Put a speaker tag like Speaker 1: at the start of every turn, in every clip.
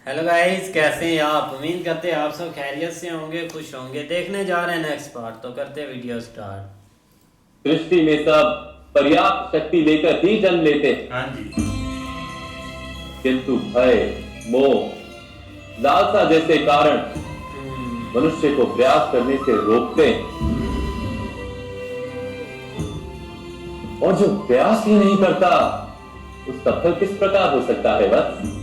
Speaker 1: Hello guys, कैसे हैं आप? उम्मीद करते हैं आप सब खैरियत से होंगे, खुश होंगे। देखने जा रहे हैं नेक्स्ट पार्ट, तो करते हैं वीडियो स्टार्ट।
Speaker 2: सृष्टि में सब पर्याप्त शक्ति लेकर ही जन्म लेते हैं।
Speaker 1: हाँ जी।
Speaker 2: किंतु भय, मोह, लालसा जैसे कारण मनुष्य को प्रयास करने से रोकते हैं। और जो प्रयास ही नहीं करता उसका फल किस प्रकार हो सकता है? बस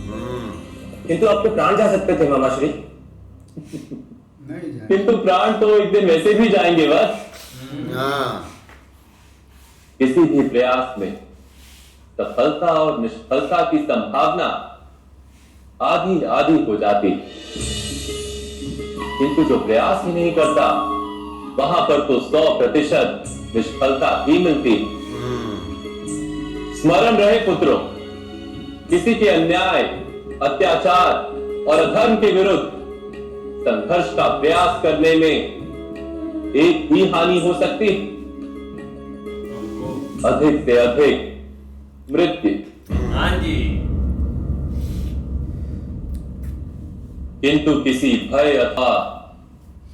Speaker 3: किंतु आपके प्राण जा सकते थे मामाश्री।
Speaker 4: नहीं जाए।
Speaker 2: किंतु प्राण तो एक दिन वैसे भी जाएंगे। बस किसी भी प्रयास में सफलता और निष्फलता की संभावना आधी आधी हो जाती, किंतु जो प्रयास ही नहीं करता वहां पर तो 100% निष्फलता ही मिलती। स्मरण रहे पुत्रों, किसी के अन्याय, अत्याचार और अधर्म के विरुद्ध संघर्ष का प्रयास करने में एक ही हानि हो सकती, अधिक से अधिक मृत्यु।
Speaker 1: हाँ जी।
Speaker 2: किंतु किसी भय अथवा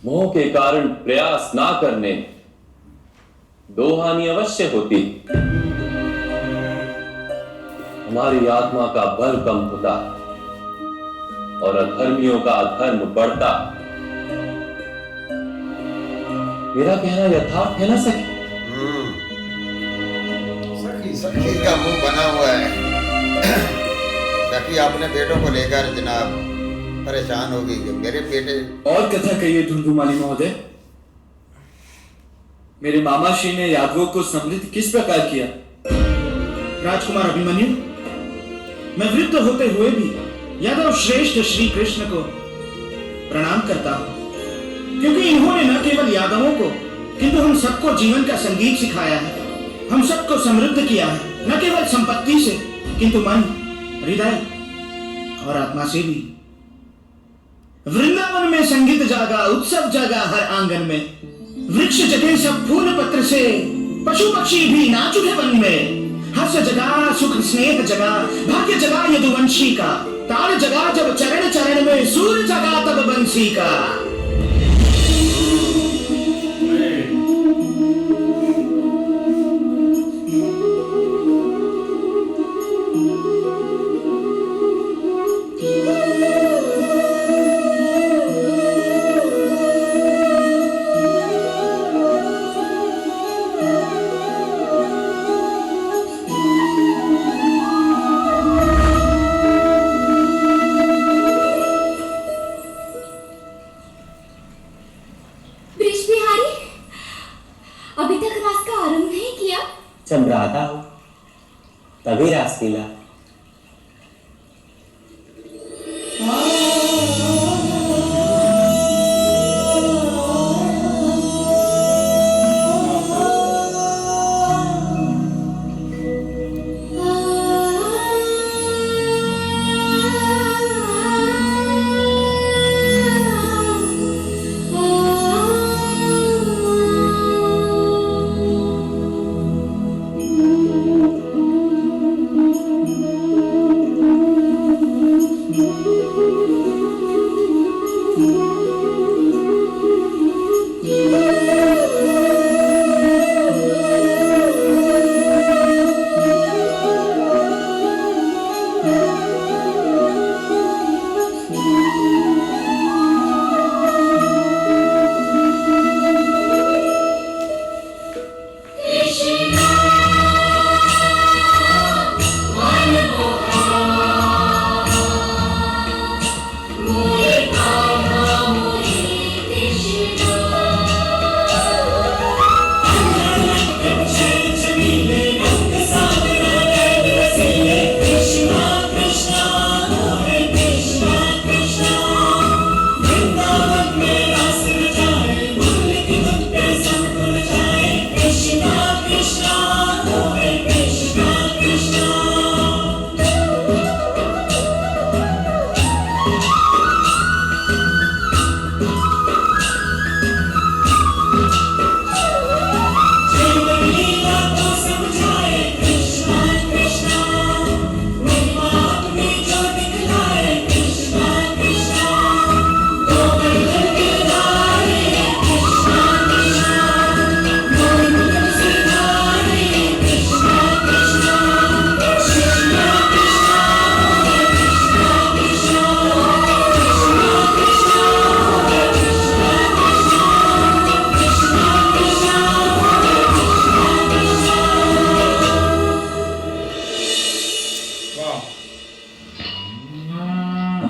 Speaker 2: मोह के कारण प्रयास ना करने दो हानि अवश्य होती। हमारी आत्मा का बल कम होता और अधर्मियों का अधर्म बढ़ता। मेरा कहना यथार्थ है ना सखी?
Speaker 4: सखी
Speaker 5: सखी का मुंह बना हुआ है। सखी अपने बेटों को लेकर जनाब परेशान हो गई कि मेरे बेटे।
Speaker 6: और कथा कहिए धुंधुमाली महोदय। मेरे मामा श्री ने यादवों को समृद्ध किस प्रकार किया?
Speaker 7: राजकुमार अभिमन्यु, मैं वृद्ध होते हुए भी यादव श्रेष्ठ श्री कृष्ण को प्रणाम करता हूं, क्योंकि इन्होंने न केवल यादवों को किंतु हम सबको जीवन का संगीत सिखाया है। हम सबको समृद्ध किया है, न केवल संपत्ति से किंतु मन, हृदय और आत्मा से भी। वृंदावन में संगीत जागा, उत्सव जागा हर आंगन में। वृक्ष जगे सब फूल पत्र से, पशु पक्षी भी नाच उठे वन में। हर्ष जगा, सुख स्नेह जगा, भाग्य जगा यदुवंशी का। ताल जगा जब चरण चरण में, सूर्य जगा तब बंसी का।
Speaker 3: जब राधा हो तभी रासलीला।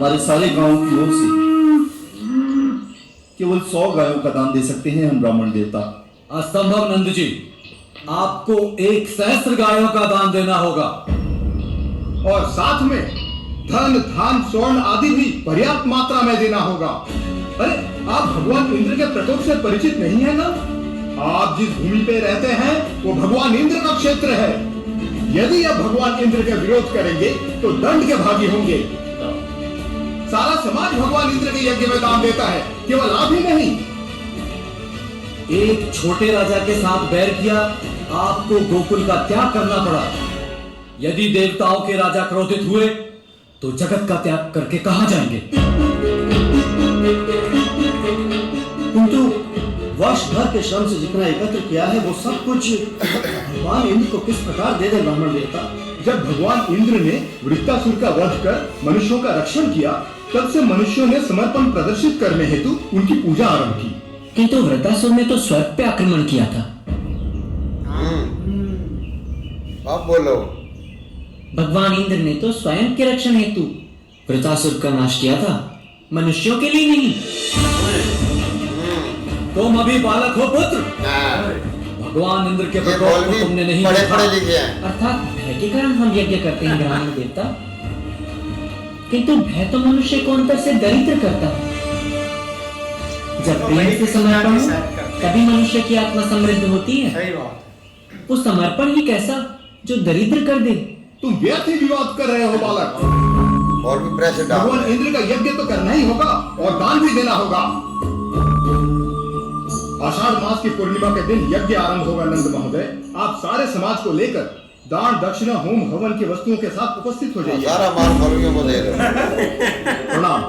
Speaker 8: हमारे सारे गांव की ओर से केवल 100 गायों का दान दे सकते हैं हम ब्राह्मण देवता।
Speaker 6: असंभव नंद जी, आपको 1 सहस्त्र गायों का दान देना होगा
Speaker 7: और साथ में धन धान स्वर्ण आदि भी पर्याप्त मात्रा में देना होगा। अरे आप भगवान इंद्र के प्रकोप से परिचित नहीं है ना? आप जिस भूमि पे रहते हैं वो भगवान इंद्र का क्षेत्र है। यदि आप भगवान इंद्र के विरोध करेंगे तो दंड के भागी होंगे। सारा समाज भगवान इंद्र के यज्ञ में दान देता है, केवल आप ही नहीं।
Speaker 6: एक छोटे राजा के साथ बैर किया, आपको गोकुल का त्याग करना पड़ा। यदि देवताओं के राजा क्रोधित हुए तो जगत का त्याग करके कहां जाएंगे?
Speaker 8: किंतु वर्ष भर के श्रम से जितना एकत्र किया है वो सब कुछ भगवान इंद्र को किस प्रकार दे दे ब्राह्मण देवता?
Speaker 7: जब भगवान इंद्र ने वृत्तासुर का वध कर मनुष्यों का रक्षण किया, तब से मनुष्यों ने समर्पण प्रदर्शित करने हेतु उनकी पूजा आरंभ की।
Speaker 9: किंतु वृत्तासुर ने तो स्वर्ग पे आक्रमण किया था।
Speaker 5: अब बोलो।
Speaker 9: भगवान इंद्र ने तो स्वयं के रक्षण हेतु वृत्तासुर का नाश किया था, मनुष्यों के लिए नहीं।
Speaker 6: तुम अभी बालक हो पुत्र, भगवान इंद्र के प्रकोप को तुमने नहीं देखा।
Speaker 9: अर्थात भय के कारण हम यज्ञ करते हैं ब्राह्मण देवता, किंतु भय तो मनुष्य को अंतर से दरिद्र करता है। जब प्रेम से समर्पण हो तभी मनुष्य की आत्मा समृद्ध होती है।
Speaker 4: सही बात।
Speaker 9: वो समर्पण ही कैसा जो दरिद्र कर दे।
Speaker 7: तुम व्यर्थ ही विवाद कर रहे हो बालक।
Speaker 5: और भी प्रेशर डाल।
Speaker 7: भगवान इंद्र का यज्ञ तो करना ही होगा और दान भी देना होगा। आषाढ़ मास की पूर्णिमा के दिन यज्ञ आरंभ होगा नंद महोदय। आप सारे समाज को लेकर दान दक्षिणा होम हवन की वस्तुओं के साथ उपस्थित हो जाइए।
Speaker 5: सारा माल मौलवियों को दे दो।
Speaker 7: प्रणाम।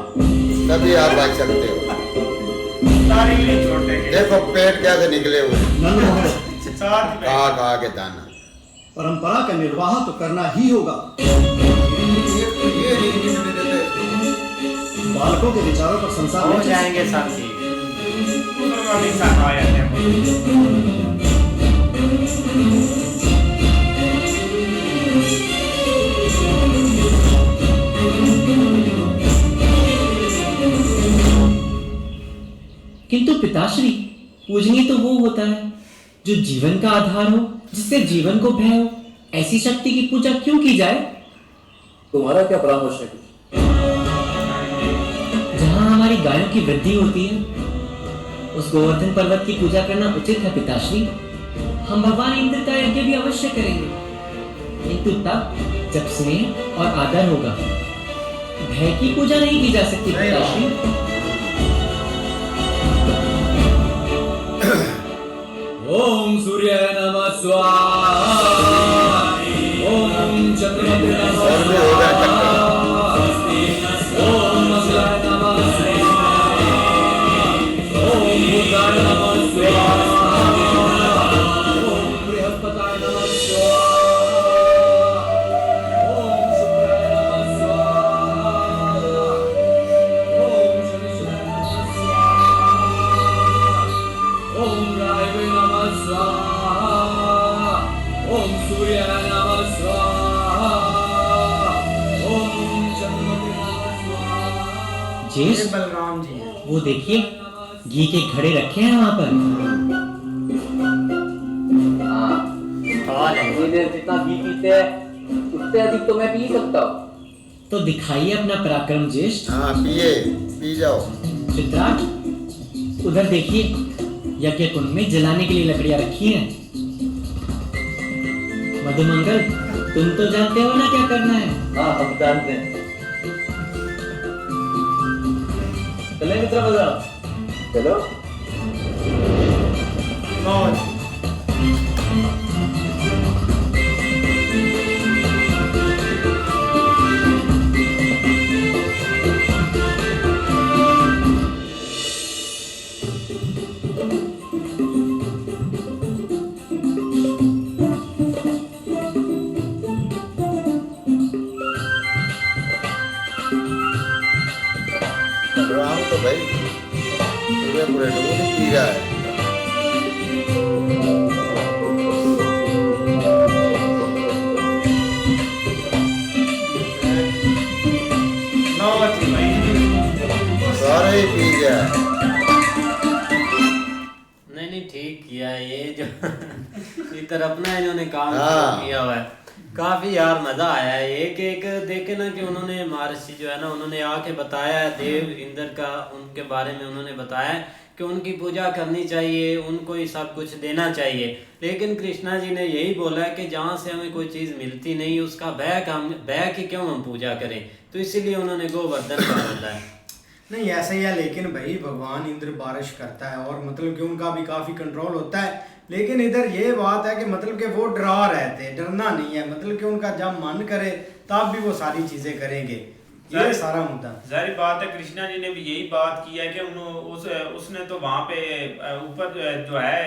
Speaker 5: तभी आप बच सकते हो। देखो पेट कैसे निकले हुए।
Speaker 8: नंद महोदय,
Speaker 5: कहा के दाना।
Speaker 8: परंपरा का निर्वाह तो करना ही होगा। बालकों के विचारों पर संसार
Speaker 1: हो
Speaker 8: में
Speaker 1: जाएंगे साथी।
Speaker 9: किंतु पिताश्री, पूजनीय तो वो होता है जो जीवन का आधार हो, जिससे जीवन को भय हो। ऐसी शक्ति की पूजा क्यों की जाए?
Speaker 6: तुम्हारा क्या परामर्श है?
Speaker 9: जहाँ हमारी गायों की वृद्धि होती है उस गोवर्धन पर्वत की पूजा करना उचित है पिताश्री। हम भगवान इंद्र का यज्ञ भी अवश्य करेंगे, किंतु तब जब स्नेह और आदर होगा। भय की पूजा नहीं की जा सकती पिताश्री।
Speaker 6: ओम सूर्य नमः स्वाहा, ओम चंद्रमते नमः स्वाहा, ओम मंगलाय नमः स्वाहा, ओम बुधाय नमः स्वाहा, ओम बृहस्पताय नमः स्वाहा, ओम शुक्राय नमः स्वाहा, ओम शनिश्चराय नमः स्वाहा, ओम राहवे नमः स्वाहा, ओम सूर्याय नमः स्वाहा, ओम चंद्रमते नमः स्वाहा।
Speaker 9: जेस,
Speaker 4: बलराम जी हैं।
Speaker 9: वो देखिए घी के घड़े रखे हैं वहां पर।
Speaker 3: जितनी देर जितना घी पीते हैं उससे अधिक तो मैं पी सकता हूँ।
Speaker 9: तो दिखाइए अपना पराक्रम ज्येष्ठ।
Speaker 5: हाँ पिए, पी जाओ।
Speaker 9: चित्राट, उधर देखिए, यज्ञ कुंड में जलाने के लिए लकड़ियां रखी हैं। मधुमंगल, तुम तो जानते हो ना क्या करना है।
Speaker 3: हाँ हम जानते हैं। चले मित्र बलराम, चलो।
Speaker 5: बलराम तो भाई पूरे पूरे दूध ही पी रहा है।
Speaker 4: नौ थी भाई।
Speaker 5: सारे ही पी गया।
Speaker 1: नहीं ठीक किया ये जो इधर अपना इन्होंने काम
Speaker 5: हाँ।
Speaker 1: किया हुआ है। काफी यार मजा आया है। एक देखे ना कि उन्होंने महर्षि जो है ना उन्होंने आके बताया है देव इंद्र का, उनके बारे में उन्होंने बताया कि उनकी पूजा करनी चाहिए, उनको ही सब कुछ देना चाहिए। लेकिन कृष्णा जी ने यही बोला है कि जहाँ से हमें कोई चीज़ मिलती नहीं उसका भय की क्यों हम पूजा करें, तो इसीलिए उन्होंने गोवर्धन का बोला है।
Speaker 4: नहीं ऐसा ही है, लेकिन भाई भगवान इंद्र बारिश करता है और मतलब कि उनका भी काफी कंट्रोल होता है। लेकिन इधर ये बात है कि मतलब कि वो डरा रहते हैं, डरना नहीं है, मतलब कि उनका जब मन करे तब भी वो सारी चीजें करेंगे। ये सारा मुद्दा
Speaker 10: जाहिर बात है कृष्णा जी ने भी यही बात की है कि उसने तो वहां पे ऊपर जो है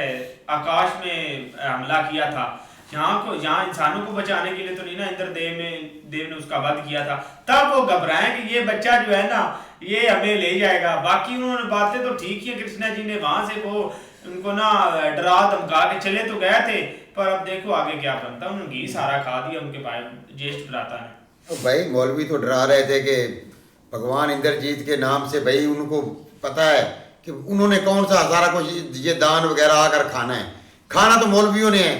Speaker 10: आकाश में हमला किया था, यहाँ इंसानों को बचाने के लिए तो नहीं ना, इंद्र देव ने उसका वध किया था। तब वो घबराए कि ये बच्चा जो है ना ये हमें ले जाएगा। बाकी उन्होंने बातें तो ठीक ही है, कृष्णा जी ने वहां से वो उनको ना डरा धमका के चले तो गए थे, पर अब देखो आगे क्या बनता। उन्होंने घी सारा खा दिया उनके ज्येष्ठ भ्राता ने।
Speaker 5: तो भाई मौलवी तो डरा रहे थे कि भगवान इंद्रजीत के नाम से भाई उनको पता है कि उन्होंने कौन सा सारा कुछ ये दान वगैरह आकर खाना तो मौलवियों ने है,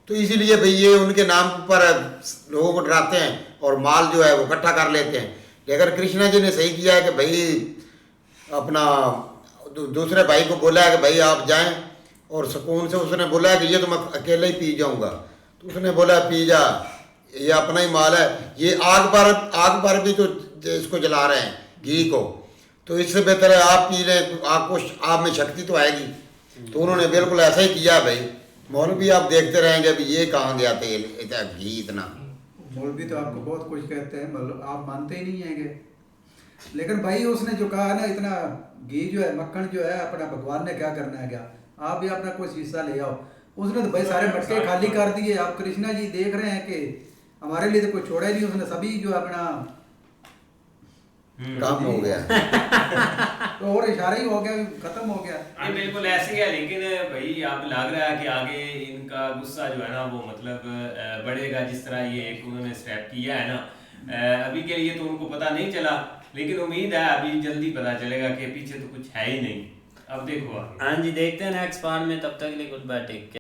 Speaker 5: तो इसीलिए भाई ये उनके नाम पर लोगों को डराते हैं और माल जो है वो इकट्ठा कर लेते हैं। लेकिन कृष्णा जी ने सही किया है कि भाई अपना दूसरे भाई को बोला है कि भाई आप जाएं, और सुकून से उसने बोला है कि ये तो मैं अकेले ही पी जाऊंगा, तो उसने बोला पी जा, ये अपना ही माल है, ये आग पर भी तो इसको जला रहे हैं घी को, तो इससे बेहतर है आप पी लें, आपको आप में शक्ति तो आएगी। तो उन्होंने बिल्कुल ऐसा ही किया भाई। मौलवी आप देखते रहेंगे अभी ये कहाँ गया था इतना घी इतना।
Speaker 11: मौलवी तो आपको बहुत कुछ कहते हैं, मतलब आप मानते ही नहीं हैंगे। लेकिन भाई उसने जो कहा ना इतना घी जो है मक्खन जो है अपना भगवान ने क्या करना है, क्या आप भी अपना कोई हिस्सा ले आओ। उसने तो भाई सारे मटके खाली कर दिए। आप कृष्णा जी देख रहे हैं कि हमारे लिए तो कोई छोड़ा ही नहीं, उसने सभी जो अपना
Speaker 5: काम हो गया
Speaker 11: तो और इशारा ही हो गया, खत्म हो गया।
Speaker 10: हाँ बिल्कुल ऐसे ही है। लेकिन भाई अब लग रहा है कि आगे इनका गुस्सा जो है ना वो मतलब बढ़ेगा, जिस तरह ये एक उन्होंने स्टेप किया है ना। अभी के लिए तो उनको पता नहीं चला, लेकिन उम्मीद है अभी जल्दी पता चलेगा कि पीछे तो कुछ है ही नहीं। अब देखो
Speaker 1: हाँ जी, देखते हैं नेक्स्ट पार्ट में। तब तक के लिए गुड बाय, टेक केयर।